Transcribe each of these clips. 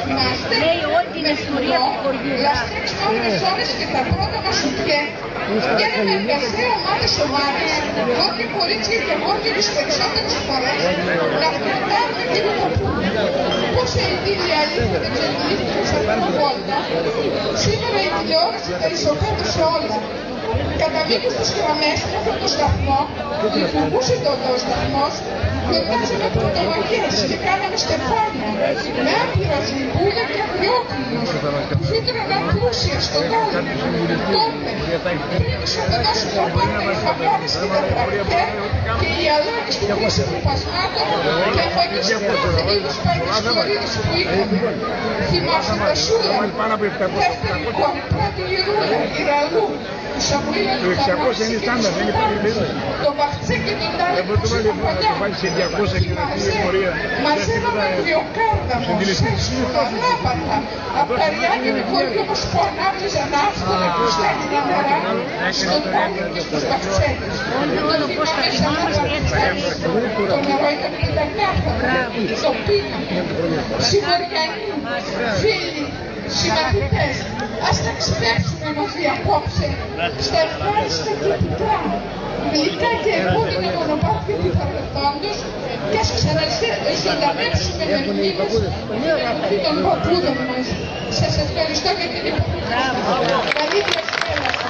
θυμάστε, λέει όλη την ιστορία του χωριού. Λαστρέψαμε όλες ώρες και τα πρώτα μας σουτιέ. Πηγαίναμε εργασία ομάδες ομάδες, όποιοι κορίτσια και εγώ και τις περισσότερες φορές, να φτιαχτάρουμε και να το πούμε. Πόσα idήλια αλήθεια δεν ξεδουλήθηκαν σε αυτήν την βόλτα. Σήμερα η τηλεόραση τα ισοπαίδωσε όλα. Κατά μήκους της γραμμές μέχρι το σταθμό, λειτουργούσε το σταθμός, γιορτάζαμε πρωτομαγιές και κάναμε στεφάνια, με άπειρα ζυμπούλια και αγριόκλινους, που φύτρωναν πλούσια στον κόσμο. Τότε, πριν ισοπεδώσουν τα πάντα οι χαμώνες και τα τραπικέ και οι αλόγοι στην χρήση κουπασμάτων και αφαγής κάθε είδους πανηγυρίδες που είχαμε. Θυμάσαι τα σούρα, δεύτερη κόμη, πρώτη γυρούλα, η ραλού, η σαμουίλα του Θαμάσης και τη Σουπάνης, το Μπαχτσέ και τον Τάλη που συμφωνιά. Μαζεύαμε αγριοκάρδαμο, σέσουρα, λάπατα, απ' τα ριάκια του χωριού μας που ανάπτυζαν άφθονα και στέλνουν νερά στον Τάλη και στους Μπαχτσέδες. Το θυμάμαι σαν να βαριέτσαμε. Το νερό ήταν πεντακάθαρο, το πίναμε. Συμμοριανοί, φίλοι, συμμαθητές, ας τα ξυπέψουμε μαζί απόψε στα ευχάριστα και πικρά, γλυκά και επόμενα μονοπάτια του παρελθόντος και ας ξαναζωντανέψουμε με μνήμες των παππούδων μας. Σας ευχαριστώ για την υπομονή. Καλή διασκέδαση.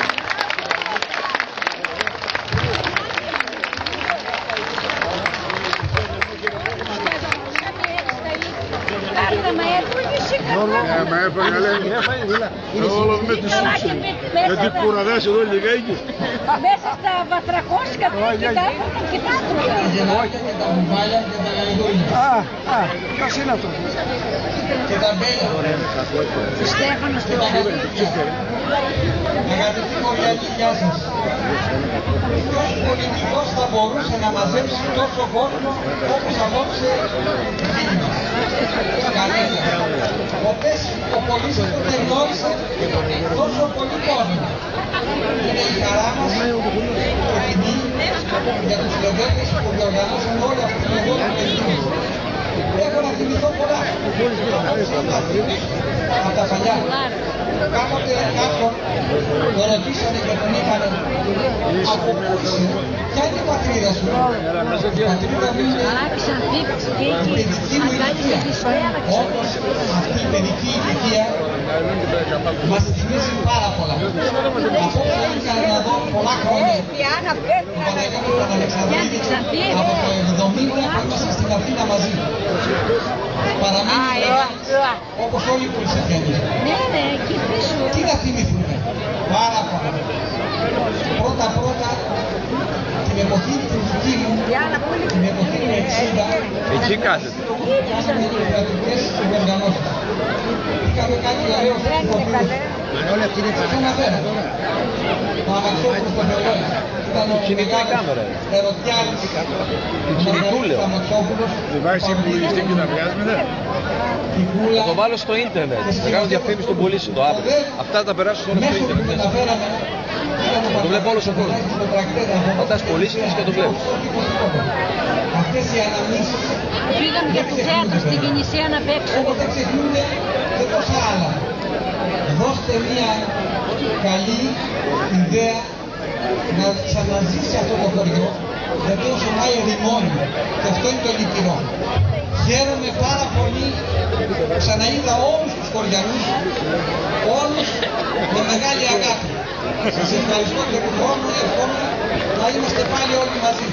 Μα έφαγε, λέει, όλο με τις σούξες. Γιατί κουραδάς εδώ λιγάκι. Μέσα στα βατραχώσικα και τα έφαγαν και τα άτρωγαν. Ποιος είναι αυτό? Και τα μπέλια. Στέφανος του Αγαπητοί χωριανοί, γεια σας. Ποιος πολιτικός θα μπορούσε να μαζέψει τόσο κόσμο όπως απόψε εκείνοι μας? Κανένα. Ποτέ ο πολίτης που δεν γνώρισε τόσο πολύ κόσμο. Είναι η χαρά μας και τιμή για τους λεβέντες που διοργανώσαν όλη αυτή την ευόλυτη εκδήλωση. Έχω να θυμηθώ πολλά. Από τα παλιά. Κάποτε κάποιον το ρωτήσανε και τον είπανε από πού είσαι, ποια είναι η πατρίδα σου? Η πατρίδα μου είναι η παιδική μου ηλικία. Όμως αυτή η παιδική ηλικία μας θυμίζει πάρα πολλά. Αφού ήθελα να δω πολλά χρόνια τον Παναγιώτο τον Αλεξανδρίδη από το 70 που ήμασταν στην Αθήνα μαζί. Παραμένει όπως όλοι οι Πολυσεφιανοί. Τι να θυμηθούμε? Πάρα πολλά. Πρώτα την εποχή του δική μου, την εποχή του 60, εκεί κάθεται. κάναμε δημοκρατικές οργανώσεις. Είχαμε κάτι ωραίο στην Κοπρού. Όλοι αυτοί είναι Ξαναφέρα. Ο Αμαξόπουλος στο Βελόι. Ήταν ο μεγάλος Ερωτιάλης. Ο Μαργαρίτης Αμαξόπουλος. Δεν βάζει συμβουλιστή και να βγάζουμε, Θα το βάλω στο ίντερνετ, θα κάνω διαφήμιση των πωλήσεων το αύριο. Αυτά τα περάσω τώρα στο ίντερνετ. Το βλέπει όλος ο κόσμος. Πατάς πωλήσεις και το βλέπεις. Αυτές οι αναμνήσεις πήγαμε για το θέατρο στην Κινησία να παίξουμε. όπως δεν ξεχνούνται και τόσα άλλα. Δώστε μια καλή ιδέα να ξαναζήσει αυτό το χωριό, γιατί όσο πάει ερημώνει και αυτό είναι το λυπηρό. Χαίρομαι πάρα πολύ, ξαναείδα όλους τους χωριανούς, όλους με μεγάλη αγάπη. Σας ευχαριστώ και του χρόνου εύχομαι να είμαστε πάλι όλοι μαζί.